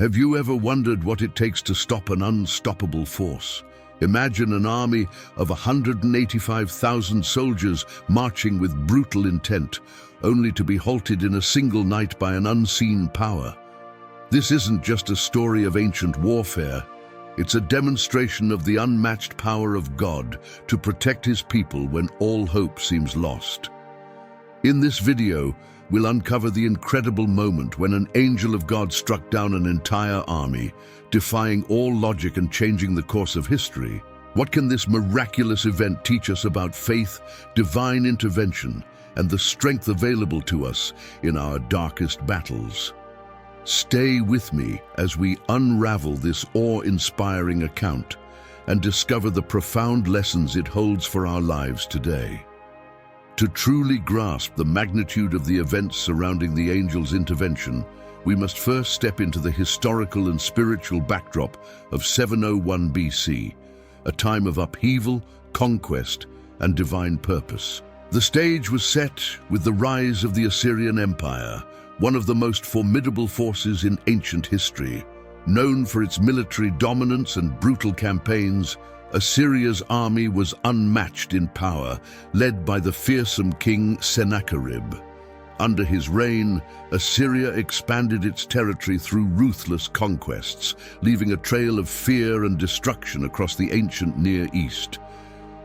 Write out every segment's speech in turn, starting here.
Have you ever wondered what it takes to stop an unstoppable force? Imagine an army of 185,000 soldiers marching with brutal intent, only to be halted in a single night by an unseen power. This isn't just a story of ancient warfare. It's a demonstration of the unmatched power of God to protect His people when all hope seems lost. In this video, we'll uncover the incredible moment when an angel of God struck down an entire army, defying all logic and changing the course of history. What can this miraculous event teach us about faith, divine intervention, and the strength available to us in our darkest battles? Stay with me as we unravel this awe-inspiring account and discover the profound lessons it holds for our lives today. To truly grasp the magnitude of the events surrounding the angel's intervention, we must first step into the historical and spiritual backdrop of 701 BC, a time of upheaval, conquest, and divine purpose. The stage was set with the rise of the Assyrian Empire, one of the most formidable forces in ancient history. Known for its military dominance and brutal campaigns, Assyria's army was unmatched in power, led by the fearsome king Sennacherib. Under his reign, Assyria expanded its territory through ruthless conquests, leaving a trail of fear and destruction across the ancient Near East.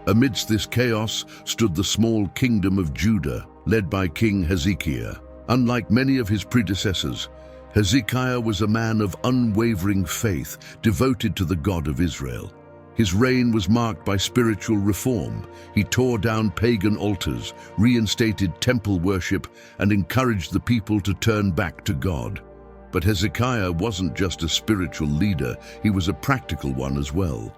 Amidst this chaos stood the small kingdom of Judah, led by King Hezekiah. Unlike many of his predecessors, Hezekiah was a man of unwavering faith, devoted to the God of Israel. His reign was marked by spiritual reform. He tore down pagan altars, reinstated temple worship, and encouraged the people to turn back to God. But Hezekiah wasn't just a spiritual leader, he was a practical one as well.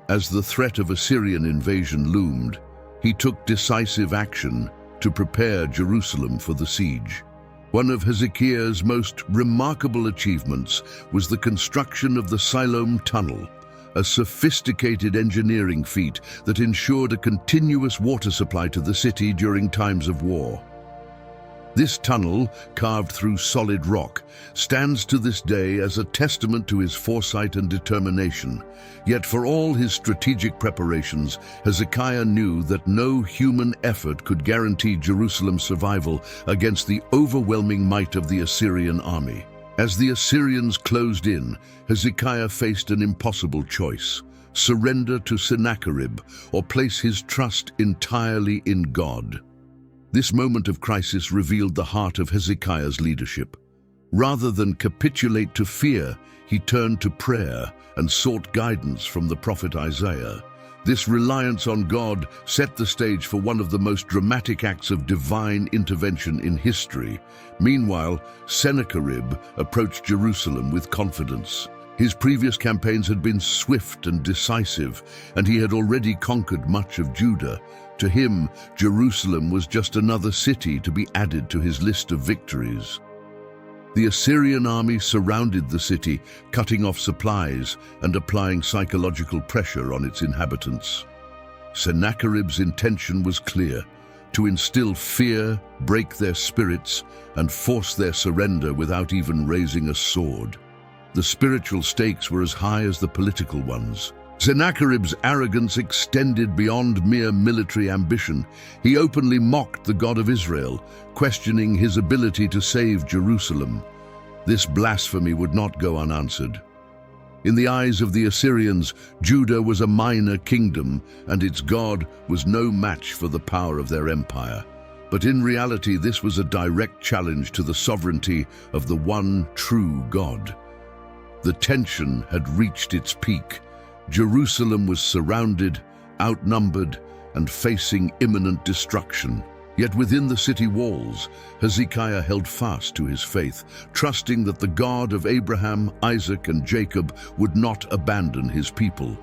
As the threat of Assyrian invasion loomed, he took decisive action to prepare Jerusalem for the siege. One of Hezekiah's most remarkable achievements was the construction of the Siloam Tunnel, a sophisticated engineering feat that ensured a continuous water supply to the city during times of war. This tunnel, carved through solid rock, stands to this day as a testament to his foresight and determination. Yet for all his strategic preparations, Hezekiah knew that no human effort could guarantee Jerusalem's survival against the overwhelming might of the Assyrian army. As the Assyrians closed in, Hezekiah faced an impossible choice: surrender to Sennacherib or place his trust entirely in God. This moment of crisis revealed the heart of Hezekiah's leadership. Rather than capitulate to fear, he turned to prayer and sought guidance from the prophet Isaiah. This reliance on God set the stage for one of the most dramatic acts of divine intervention in history. Meanwhile, Sennacherib approached Jerusalem with confidence. His previous campaigns had been swift and decisive, and he had already conquered much of Judah. To him, Jerusalem was just another city to be added to his list of victories. The Assyrian army surrounded the city, cutting off supplies and applying psychological pressure on its inhabitants. Sennacherib's intention was clear: to instill fear, break their spirits, and force their surrender without even raising a sword. The spiritual stakes were as high as the political ones. Sennacherib's arrogance extended beyond mere military ambition. He openly mocked the God of Israel, questioning his ability to save Jerusalem. This blasphemy would not go unanswered. In the eyes of the Assyrians, Judah was a minor kingdom, and its God was no match for the power of their empire. But in reality, this was a direct challenge to the sovereignty of the one true God. The tension had reached its peak. Jerusalem was surrounded, outnumbered, and facing imminent destruction. Yet within the city walls, Hezekiah held fast to his faith, trusting that the God of Abraham, Isaac, and Jacob would not abandon his people.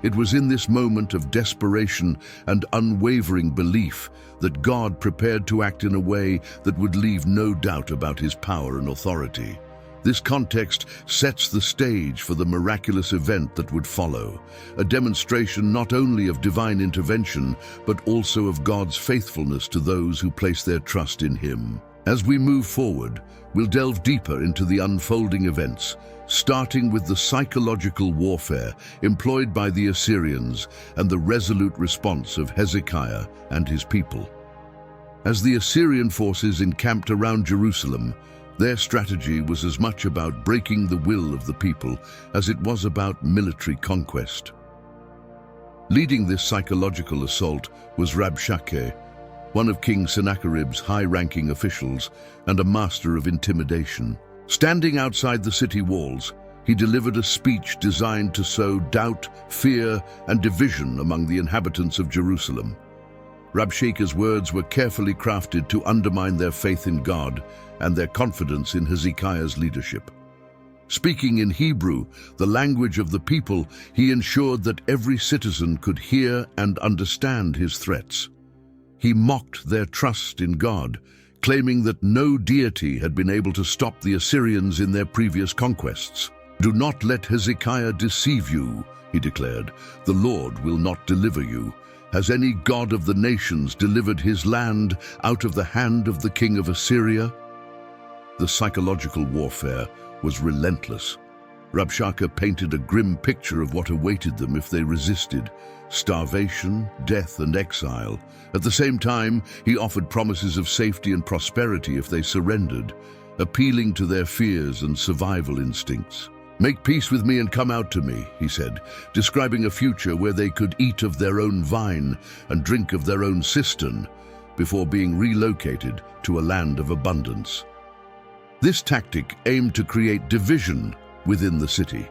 It was in this moment of desperation and unwavering belief that God prepared to act in a way that would leave no doubt about his power and authority. This context sets the stage for the miraculous event that would follow, a demonstration not only of divine intervention, but also of God's faithfulness to those who place their trust in Him. As we move forward, we'll delve deeper into the unfolding events, starting with the psychological warfare employed by the Assyrians and the resolute response of Hezekiah and his people. As the Assyrian forces encamped around Jerusalem, their strategy was as much about breaking the will of the people as it was about military conquest. Leading this psychological assault was Rabshakeh, one of King Sennacherib's high-ranking officials and a master of intimidation. Standing outside the city walls, he delivered a speech designed to sow doubt, fear, and division among the inhabitants of Jerusalem. Rabshakeh's words were carefully crafted to undermine their faith in God and their confidence in Hezekiah's leadership. Speaking in Hebrew, the language of the people, he ensured that every citizen could hear and understand his threats. He mocked their trust in God, claiming that no deity had been able to stop the Assyrians in their previous conquests. "Do not let Hezekiah deceive you," he declared. "The Lord will not deliver you. Has any god of the nations delivered his land out of the hand of the king of Assyria?" The psychological warfare was relentless. Rabshakeh painted a grim picture of what awaited them if they resisted: starvation, death, and exile. At the same time, he offered promises of safety and prosperity if they surrendered, appealing to their fears and survival instincts. "Make peace with me and come out to me," he said, describing a future where they could eat of their own vine and drink of their own cistern before being relocated to a land of abundance. This tactic aimed to create division within the city.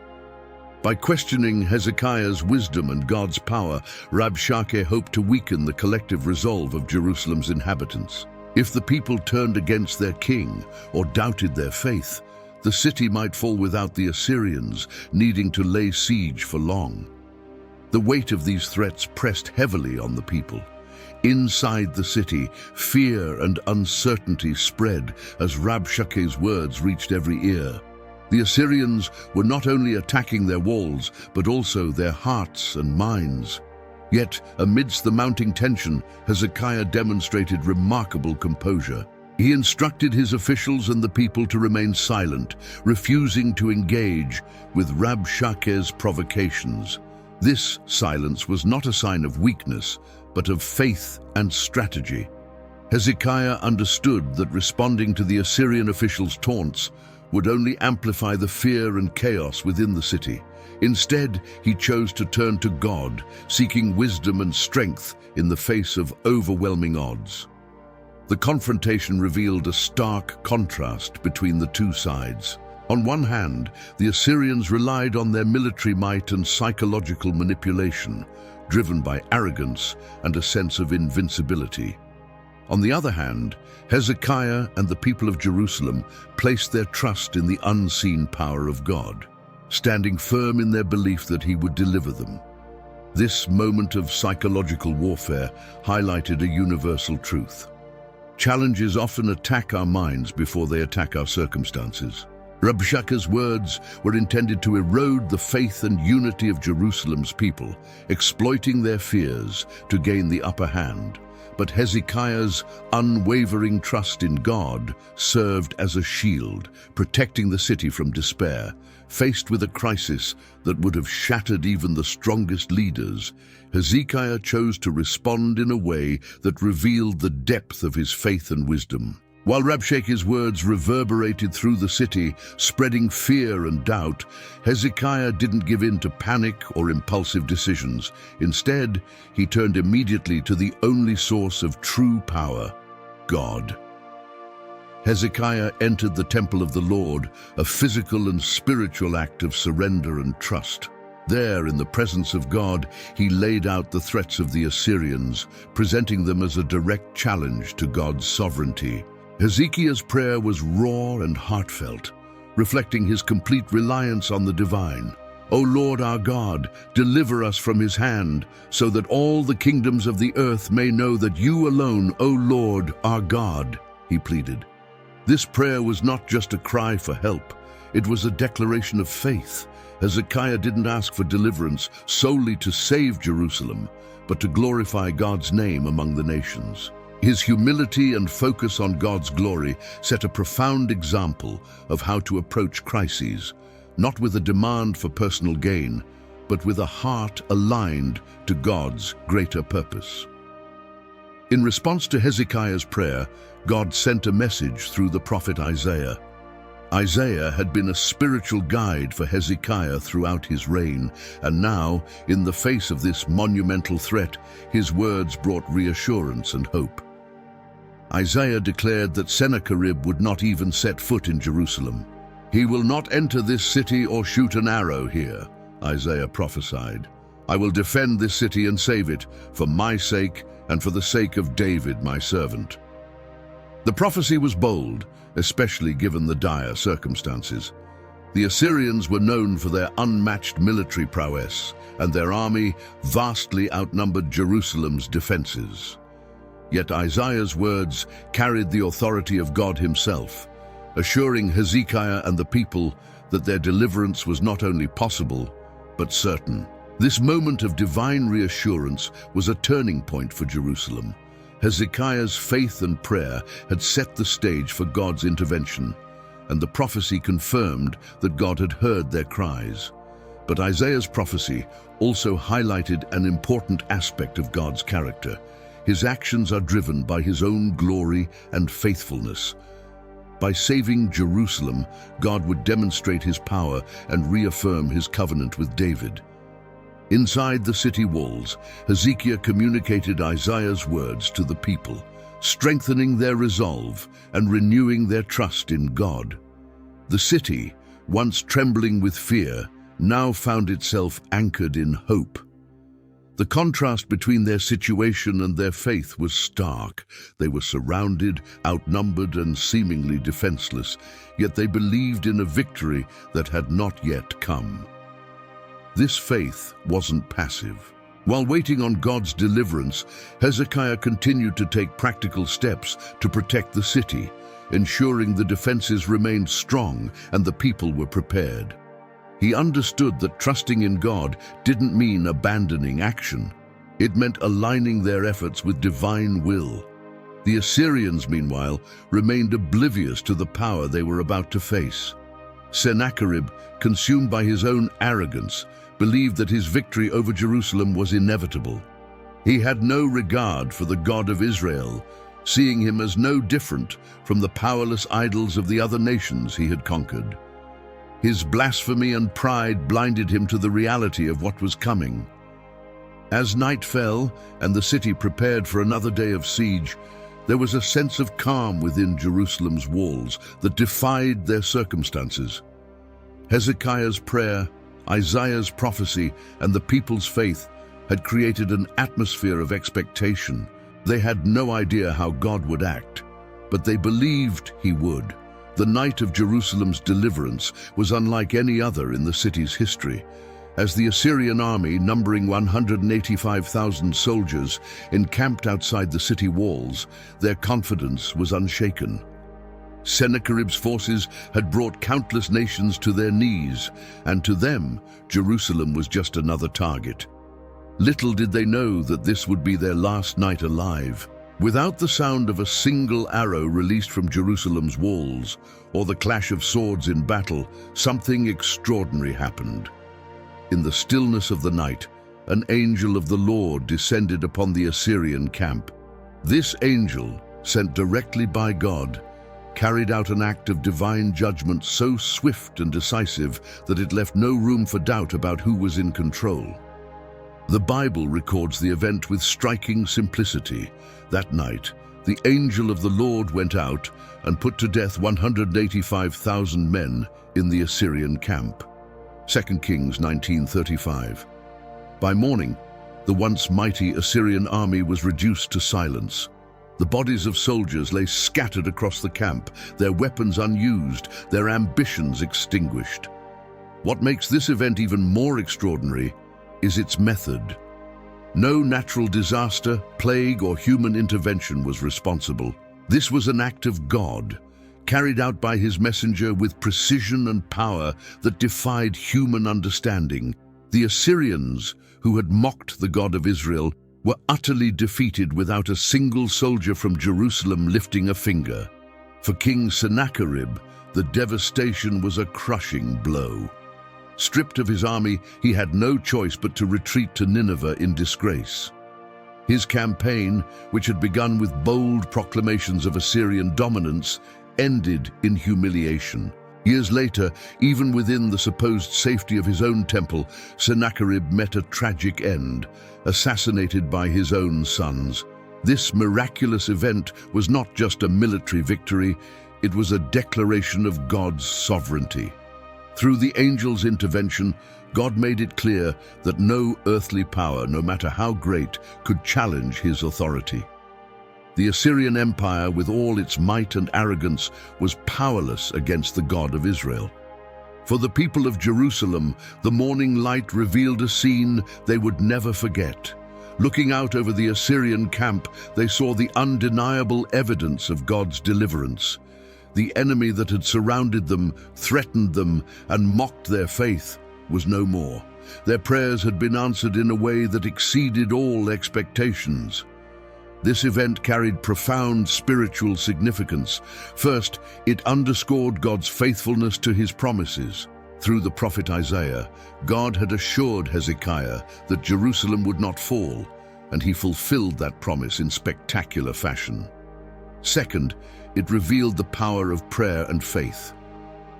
By questioning Hezekiah's wisdom and God's power, Rabshakeh hoped to weaken the collective resolve of Jerusalem's inhabitants. If the people turned against their king or doubted their faith, the city might fall without the Assyrians, needing to lay siege for long. The weight of these threats pressed heavily on the people. Inside the city, fear and uncertainty spread as Rabshakeh's words reached every ear. The Assyrians were not only attacking their walls, but also their hearts and minds. Yet, amidst the mounting tension, Hezekiah demonstrated remarkable composure. He instructed his officials and the people to remain silent, refusing to engage with Rabshakeh's provocations. This silence was not a sign of weakness, but of faith and strategy. Hezekiah understood that responding to the Assyrian officials' taunts would only amplify the fear and chaos within the city. Instead, he chose to turn to God, seeking wisdom and strength in the face of overwhelming odds. The confrontation revealed a stark contrast between the two sides. On one hand, the Assyrians relied on their military might and psychological manipulation, driven by arrogance and a sense of invincibility. On the other hand, Hezekiah and the people of Jerusalem placed their trust in the unseen power of God, standing firm in their belief that he would deliver them. This moment of psychological warfare highlighted a universal truth. Challenges often attack our minds before they attack our circumstances. Rabshakeh's words were intended to erode the faith and unity of Jerusalem's people, exploiting their fears to gain the upper hand. But Hezekiah's unwavering trust in God served as a shield, protecting the city from despair. Faced with a crisis that would have shattered even the strongest leaders, Hezekiah chose to respond in a way that revealed the depth of his faith and wisdom. While Rabshakeh's words reverberated through the city, spreading fear and doubt, Hezekiah didn't give in to panic or impulsive decisions. Instead, he turned immediately to the only source of true power, God. Hezekiah entered the temple of the Lord, a physical and spiritual act of surrender and trust. There, in the presence of God, he laid out the threats of the Assyrians, presenting them as a direct challenge to God's sovereignty. Hezekiah's prayer was raw and heartfelt, reflecting his complete reliance on the divine. "O Lord our God, deliver us from his hand, so that all the kingdoms of the earth may know that you alone, O Lord our God," he pleaded. This prayer was not just a cry for help, it was a declaration of faith. Hezekiah didn't ask for deliverance solely to save Jerusalem, but to glorify God's name among the nations. His humility and focus on God's glory set a profound example of how to approach crises, not with a demand for personal gain, but with a heart aligned to God's greater purpose. In response to Hezekiah's prayer, God sent a message through the prophet Isaiah. Isaiah had been a spiritual guide for Hezekiah throughout his reign, and now, in the face of this monumental threat, his words brought reassurance and hope. Isaiah declared that Sennacherib would not even set foot in Jerusalem. "He will not enter this city or shoot an arrow here," Isaiah prophesied. "I will defend this city and save it, for my sake and for the sake of David, my servant." The prophecy was bold, especially given the dire circumstances. The Assyrians were known for their unmatched military prowess, and their army vastly outnumbered Jerusalem's defenses. Yet Isaiah's words carried the authority of God himself, assuring Hezekiah and the people that their deliverance was not only possible, but certain. This moment of divine reassurance was a turning point for Jerusalem. Hezekiah's faith and prayer had set the stage for God's intervention, and the prophecy confirmed that God had heard their cries. But Isaiah's prophecy also highlighted an important aspect of God's character. His actions are driven by his own glory and faithfulness. By saving Jerusalem, God would demonstrate his power and reaffirm his covenant with David. Inside the city walls, Hezekiah communicated Isaiah's words to the people, strengthening their resolve and renewing their trust in God. The city, once trembling with fear, now found itself anchored in hope. The contrast between their situation and their faith was stark. They were surrounded, outnumbered, and seemingly defenseless, yet they believed in a victory that had not yet come. This faith wasn't passive. While waiting on God's deliverance, Hezekiah continued to take practical steps to protect the city, ensuring the defenses remained strong and the people were prepared. He understood that trusting in God didn't mean abandoning action. It meant aligning their efforts with divine will. The Assyrians, meanwhile, remained oblivious to the power they were about to face. Sennacherib, consumed by his own arrogance, believed that his victory over Jerusalem was inevitable. He had no regard for the God of Israel, seeing him as no different from the powerless idols of the other nations he had conquered. His blasphemy and pride blinded him to the reality of what was coming. As night fell and the city prepared for another day of siege, there was a sense of calm within Jerusalem's walls that defied their circumstances. Hezekiah's prayer, Isaiah's prophecy, and the people's faith had created an atmosphere of expectation. They had no idea how God would act, but they believed he would. The night of Jerusalem's deliverance was unlike any other in the city's history. As the Assyrian army, numbering 185,000 soldiers, encamped outside the city walls, their confidence was unshaken. Sennacherib's forces had brought countless nations to their knees, and to them, Jerusalem was just another target. Little did they know that this would be their last night alive. Without the sound of a single arrow released from Jerusalem's walls, or the clash of swords in battle, something extraordinary happened. In the stillness of the night, an angel of the Lord descended upon the Assyrian camp. This angel, sent directly by God, carried out an act of divine judgment so swift and decisive that it left no room for doubt about who was in control. The Bible records the event with striking simplicity. That night, the angel of the Lord went out and put to death 185,000 men in the Assyrian camp. 2 Kings 19:35. By morning, the once mighty Assyrian army was reduced to silence. The bodies of soldiers lay scattered across the camp, their weapons unused, their ambitions extinguished. What makes this event even more extraordinary is its method. No natural disaster, plague, or human intervention was responsible. This was an act of God, carried out by his messenger with precision and power that defied human understanding. The Assyrians, who had mocked the God of Israel, were utterly defeated without a single soldier from Jerusalem lifting a finger. For King Sennacherib, the devastation was a crushing blow. Stripped of his army, he had no choice but to retreat to Nineveh in disgrace. His campaign, which had begun with bold proclamations of Assyrian dominance, ended in humiliation. Years later, even within the supposed safety of his own temple, Sennacherib met a tragic end, assassinated by his own sons. This miraculous event was not just a military victory, it was a declaration of God's sovereignty. Through the angel's intervention, God made it clear that no earthly power, no matter how great, could challenge his authority. The Assyrian Empire, with all its might and arrogance, was powerless against the God of Israel. For the people of Jerusalem, the morning light revealed a scene they would never forget. Looking out over the Assyrian camp, they saw the undeniable evidence of God's deliverance. The enemy that had surrounded them, threatened them, and mocked their faith was no more. Their prayers had been answered in a way that exceeded all expectations. This event carried profound spiritual significance. First, it underscored God's faithfulness to his promises. Through the prophet Isaiah, God had assured Hezekiah that Jerusalem would not fall, and he fulfilled that promise in spectacular fashion. Second, it revealed the power of prayer and faith.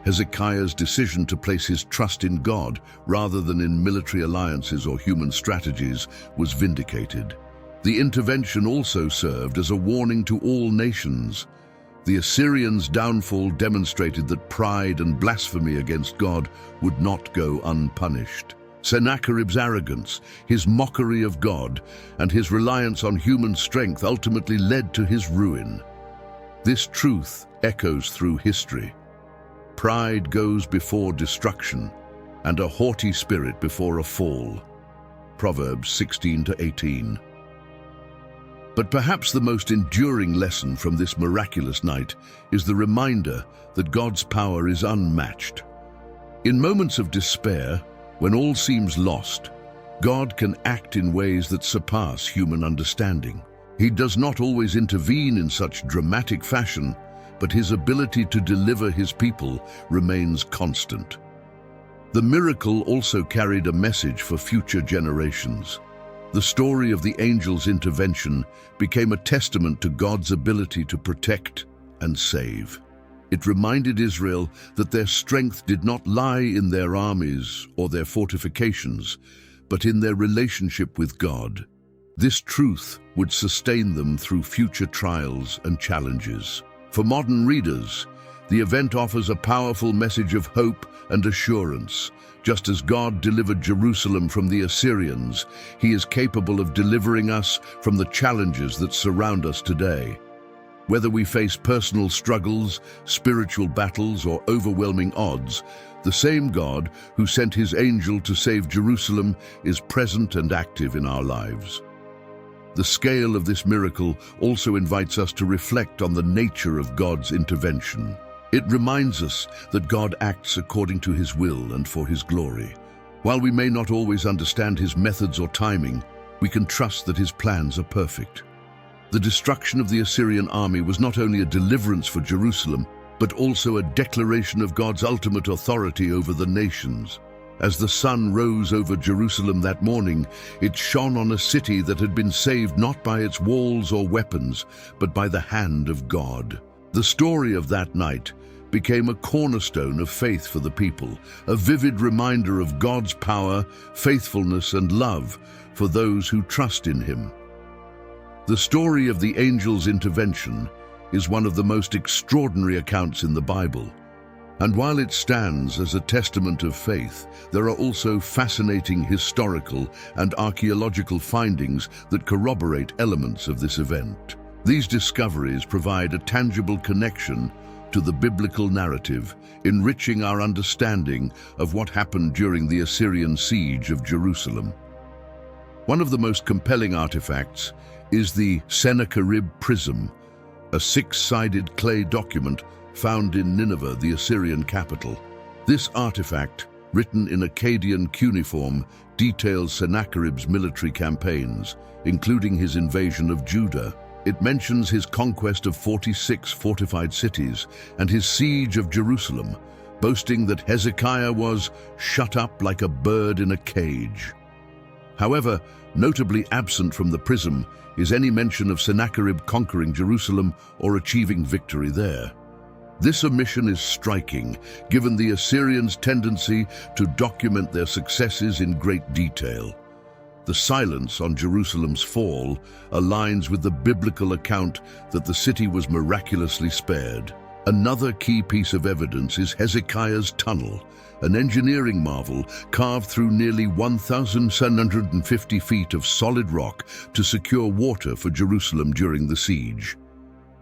Hezekiah's decision to place his trust in God rather than in military alliances or human strategies was vindicated. The intervention also served as a warning to all nations. The Assyrians' downfall demonstrated that pride and blasphemy against God would not go unpunished. Sennacherib's arrogance, his mockery of God, and his reliance on human strength ultimately led to his ruin. This truth echoes through history. Pride goes before destruction, and a haughty spirit before a fall. Proverbs 16-18. But perhaps the most enduring lesson from this miraculous night is the reminder that God's power is unmatched. In moments of despair, when all seems lost, God can act in ways that surpass human understanding. He does not always intervene in such dramatic fashion, but his ability to deliver his people remains constant. The miracle also carried a message for future generations. The story of the angel's intervention became a testament to God's ability to protect and save. It reminded Israel that their strength did not lie in their armies or their fortifications, but in their relationship with God. This truth would sustain them through future trials and challenges. For modern readers, the event offers a powerful message of hope and assurance. Just as God delivered Jerusalem from the Assyrians, he is capable of delivering us from the challenges that surround us today. Whether we face personal struggles, spiritual battles, or overwhelming odds, the same God who sent his angel to save Jerusalem is present and active in our lives. The scale of this miracle also invites us to reflect on the nature of God's intervention. It reminds us that God acts according to his will and for his glory. While we may not always understand his methods or timing, we can trust that his plans are perfect. The destruction of the Assyrian army was not only a deliverance for Jerusalem, but also a declaration of God's ultimate authority over the nations. As the sun rose over Jerusalem that morning, it shone on a city that had been saved not by its walls or weapons, but by the hand of God. The story of that night became a cornerstone of faith for the people, a vivid reminder of God's power, faithfulness, and love for those who trust in him. The story of the angel's intervention is one of the most extraordinary accounts in the Bible. And while it stands as a testament of faith, there are also fascinating historical and archaeological findings that corroborate elements of this event. These discoveries provide a tangible connection to the biblical narrative, enriching our understanding of what happened during the Assyrian siege of Jerusalem. One of the most compelling artifacts is the Sennacherib Prism, a six-sided clay document found in Nineveh, the Assyrian capital. This artifact, written in Akkadian cuneiform, details Sennacherib's military campaigns, including his invasion of Judah. It mentions his conquest of 46 fortified cities and his siege of Jerusalem, boasting that Hezekiah was shut up like a bird in a cage. However, notably absent from the prism is any mention of Sennacherib conquering Jerusalem or achieving victory there. This omission is striking, given the Assyrians' tendency to document their successes in great detail. The silence on Jerusalem's fall aligns with the biblical account that the city was miraculously spared. Another key piece of evidence is Hezekiah's tunnel, an engineering marvel carved through nearly 1,750 feet of solid rock to secure water for Jerusalem during the siege.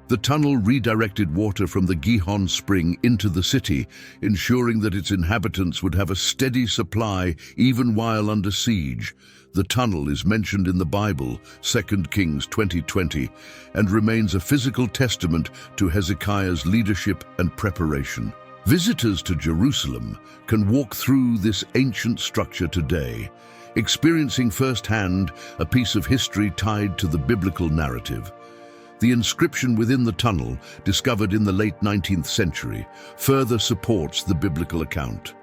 The tunnel redirected water from the Gihon spring into the city, ensuring that its inhabitants would have a steady supply even while under siege. The tunnel is mentioned in the Bible, 2 Kings 20:20, and remains a physical testament to Hezekiah's leadership and preparation. Visitors to Jerusalem can walk through this ancient structure today, experiencing firsthand a piece of history tied to the biblical narrative. The inscription within the tunnel, discovered in the late 19th century, further supports the biblical account.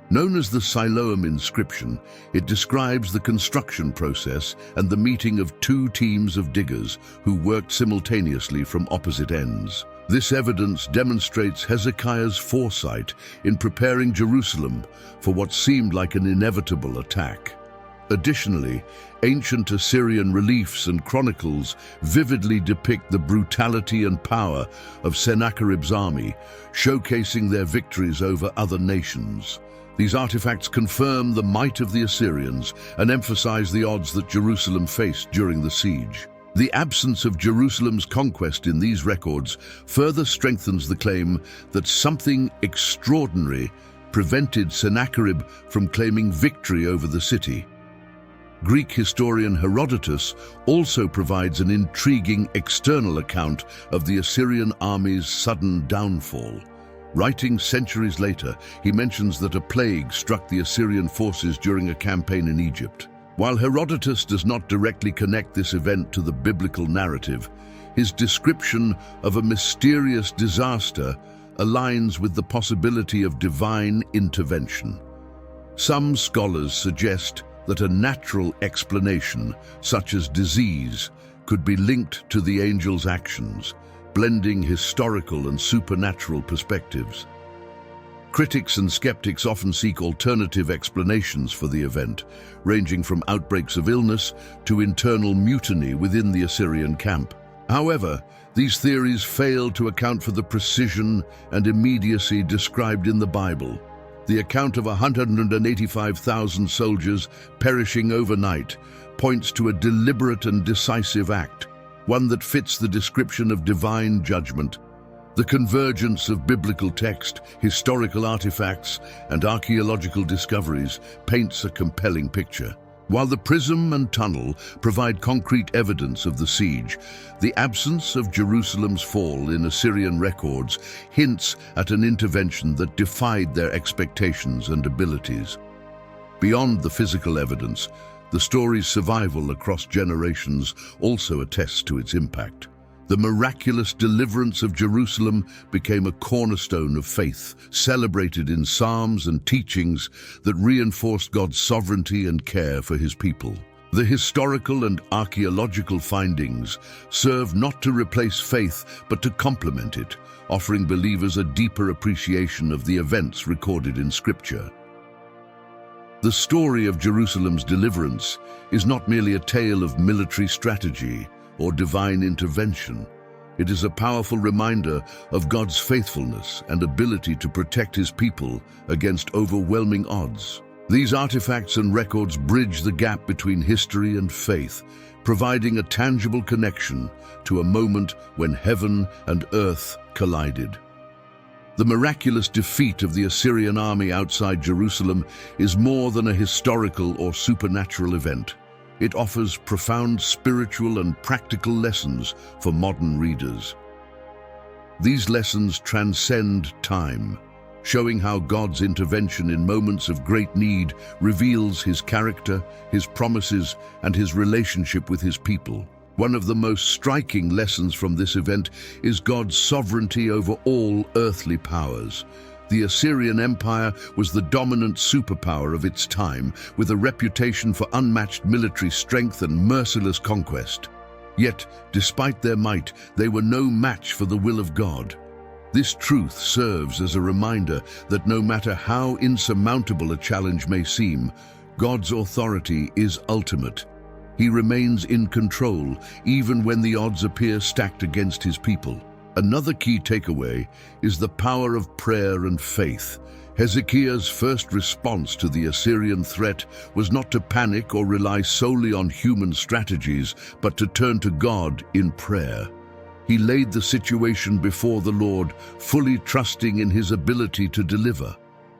Known as the Siloam inscription, it describes the construction process and the meeting of two teams of diggers who worked simultaneously from opposite ends. This evidence demonstrates Hezekiah's foresight in preparing Jerusalem for what seemed like an inevitable attack. Additionally, ancient Assyrian reliefs and chronicles vividly depict the brutality and power of Sennacherib's army, showcasing their victories over other nations. These artifacts confirm the might of the Assyrians and emphasize the odds that Jerusalem faced during the siege. The absence of Jerusalem's conquest in these records further strengthens the claim that something extraordinary prevented Sennacherib from claiming victory over the city. Greek historian Herodotus also provides an intriguing external account of the Assyrian army's sudden downfall. Writing centuries later, he mentions that a plague struck the Assyrian forces during a campaign in Egypt. While Herodotus does not directly connect this event to the biblical narrative, his description of a mysterious disaster aligns with the possibility of divine intervention. Some scholars suggest that a natural explanation, such as disease, could be linked to the angel's actions, blending historical and supernatural perspectives. Critics and skeptics often seek alternative explanations for the event, ranging from outbreaks of illness to internal mutiny within the Assyrian camp. However, these theories fail to account for the precision and immediacy described in the Bible. The account of 185,000 soldiers perishing overnight points to a deliberate and decisive act, one that fits the description of divine judgment. The convergence of biblical text, historical artifacts, and archaeological discoveries paints a compelling picture. While the prism and tunnel provide concrete evidence of the siege, the absence of Jerusalem's fall in Assyrian records hints at an intervention that defied their expectations and abilities. Beyond the physical evidence, the story's survival across generations also attests to its impact. The miraculous deliverance of Jerusalem became a cornerstone of faith, celebrated in psalms and teachings that reinforced God's sovereignty and care for his people. The historical and archaeological findings serve not to replace faith, but to complement it, offering believers a deeper appreciation of the events recorded in Scripture. The story of Jerusalem's deliverance is not merely a tale of military strategy or divine intervention. It is a powerful reminder of God's faithfulness and ability to protect his people against overwhelming odds. These artifacts and records bridge the gap between history and faith, providing a tangible connection to a moment when heaven and earth collided. The miraculous defeat of the Assyrian army outside Jerusalem is more than a historical or supernatural event. It offers profound spiritual and practical lessons for modern readers. These lessons transcend time, showing how God's intervention in moments of great need reveals his character, his promises, and his relationship with his people. One of the most striking lessons from this event is God's sovereignty over all earthly powers. The Assyrian Empire was the dominant superpower of its time, with a reputation for unmatched military strength and merciless conquest. Yet, despite their might, they were no match for the will of God. This truth serves as a reminder that no matter how insurmountable a challenge may seem, God's authority is ultimate. He remains in control, even when the odds appear stacked against his people. Another key takeaway is the power of prayer and faith. Hezekiah's first response to the Assyrian threat was not to panic or rely solely on human strategies, but to turn to God in prayer. He laid the situation before the Lord, fully trusting in his ability to deliver.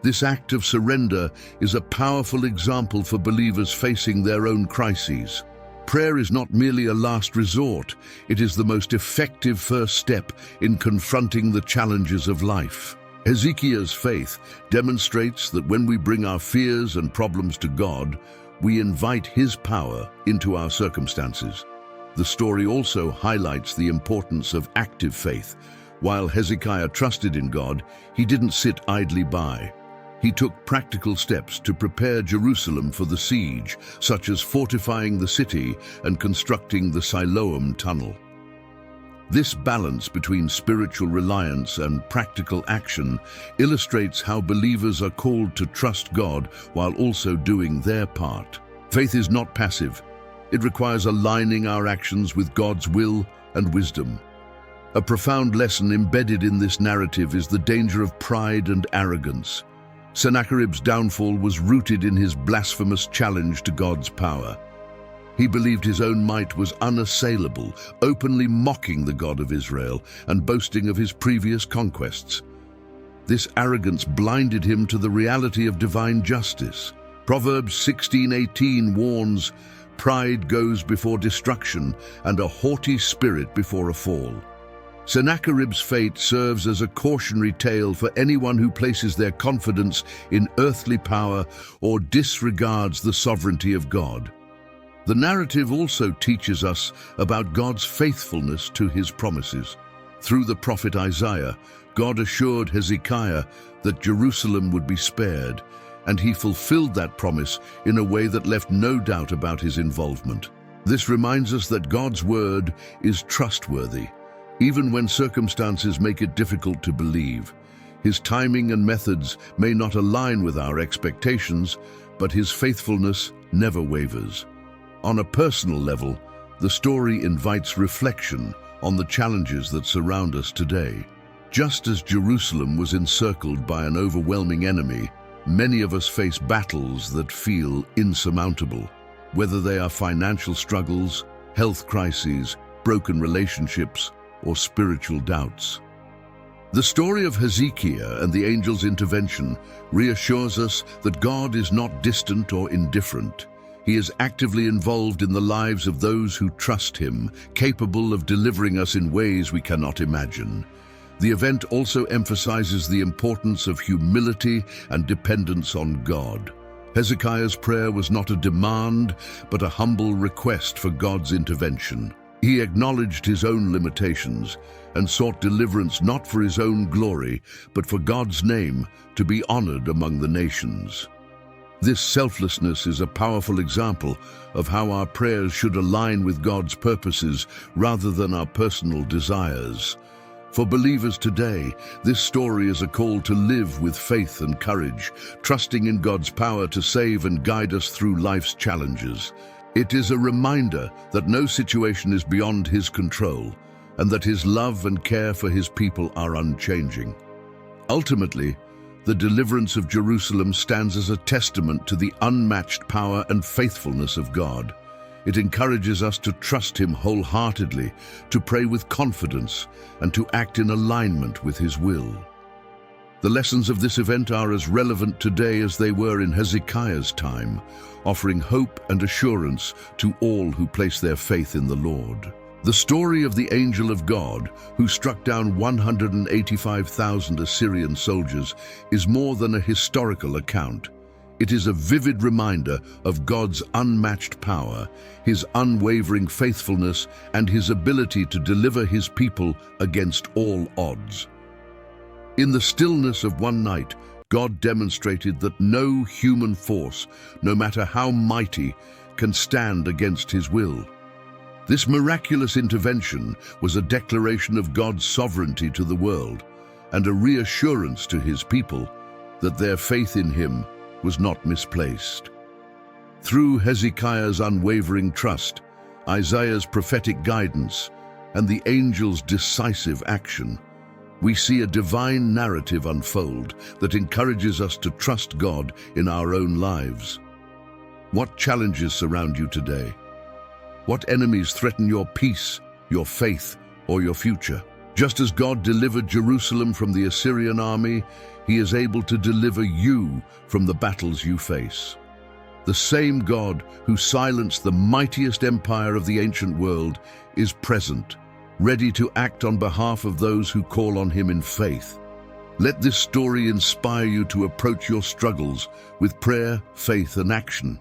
This act of surrender is a powerful example for believers facing their own crises. Prayer is not merely a last resort, it is the most effective first step in confronting the challenges of life. Hezekiah's faith demonstrates that when we bring our fears and problems to God, we invite his power into our circumstances. The story also highlights the importance of active faith. While Hezekiah trusted in God, he didn't sit idly by. He took practical steps to prepare Jerusalem for the siege, such as fortifying the city and constructing the Siloam tunnel. This balance between spiritual reliance and practical action illustrates how believers are called to trust God while also doing their part. Faith is not passive. It requires aligning our actions with God's will and wisdom. A profound lesson embedded in this narrative is the danger of pride and arrogance. Sennacherib's downfall was rooted in his blasphemous challenge to God's power. He believed his own might was unassailable, openly mocking the God of Israel and boasting of his previous conquests. This arrogance blinded him to the reality of divine justice. Proverbs 16:18 warns, "Pride goes before destruction, and a haughty spirit before a fall." Sennacherib's fate serves as a cautionary tale for anyone who places their confidence in earthly power or disregards the sovereignty of God. The narrative also teaches us about God's faithfulness to his promises. Through the prophet Isaiah, God assured Hezekiah that Jerusalem would be spared, and he fulfilled that promise in a way that left no doubt about his involvement. This reminds us that God's word is trustworthy, even when circumstances make it difficult to believe. His timing and methods may not align with our expectations, but his faithfulness never wavers. On a personal level, the story invites reflection on the challenges that surround us today. Just as Jerusalem was encircled by an overwhelming enemy, many of us face battles that feel insurmountable. Whether they are financial struggles, health crises, broken relationships, or spiritual doubts. The story of Hezekiah and the angel's intervention reassures us that God is not distant or indifferent. He is actively involved in the lives of those who trust him, capable of delivering us in ways we cannot imagine. The event also emphasizes the importance of humility and dependence on God. Hezekiah's prayer was not a demand, but a humble request for God's intervention. He acknowledged his own limitations and sought deliverance not for his own glory, but for God's name to be honored among the nations. This selflessness is a powerful example of how our prayers should align with God's purposes rather than our personal desires. For believers today, this story is a call to live with faith and courage, trusting in God's power to save and guide us through life's challenges. It is a reminder that no situation is beyond his control, and that his love and care for his people are unchanging. Ultimately, the deliverance of Jerusalem stands as a testament to the unmatched power and faithfulness of God. It encourages us to trust him wholeheartedly, to pray with confidence, and to act in alignment with his will. The lessons of this event are as relevant today as they were in Hezekiah's time, offering hope and assurance to all who place their faith in the Lord. The story of the angel of God, who struck down 185,000 Assyrian soldiers, is more than a historical account. It is a vivid reminder of God's unmatched power, his unwavering faithfulness, and his ability to deliver his people against all odds. In the stillness of one night, God demonstrated that no human force, no matter how mighty, can stand against his will. This miraculous intervention was a declaration of God's sovereignty to the world and a reassurance to his people that their faith in him was not misplaced. Through Hezekiah's unwavering trust, Isaiah's prophetic guidance, and the angel's decisive action, we see a divine narrative unfold that encourages us to trust God in our own lives. What challenges surround you today? What enemies threaten your peace, your faith, or your future? Just as God delivered Jerusalem from the Assyrian army, he is able to deliver you from the battles you face. The same God who silenced the mightiest empire of the ancient world is present, ready to act on behalf of those who call on him in faith. Let this story inspire you to approach your struggles with prayer, faith, and action.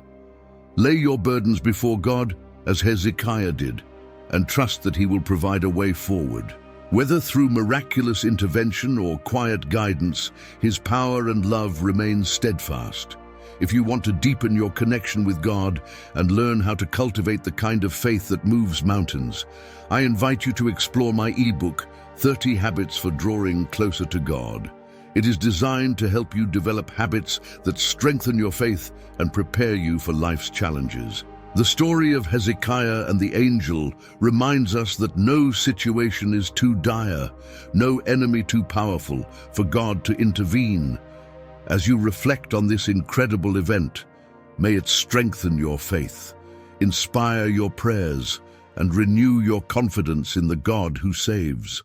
Lay your burdens before God, as Hezekiah did, and trust that he will provide a way forward. Whether through miraculous intervention or quiet guidance, his power and love remain steadfast. If you want to deepen your connection with God and learn how to cultivate the kind of faith that moves mountains, I invite you to explore my ebook, 30 Habits for Drawing Closer to God. It is designed to help you develop habits that strengthen your faith and prepare you for life's challenges. The story of Hezekiah and the angel reminds us that no situation is too dire, no enemy too powerful for God to intervene. As you reflect on this incredible event, may it strengthen your faith, inspire your prayers, and renew your confidence in the God who saves.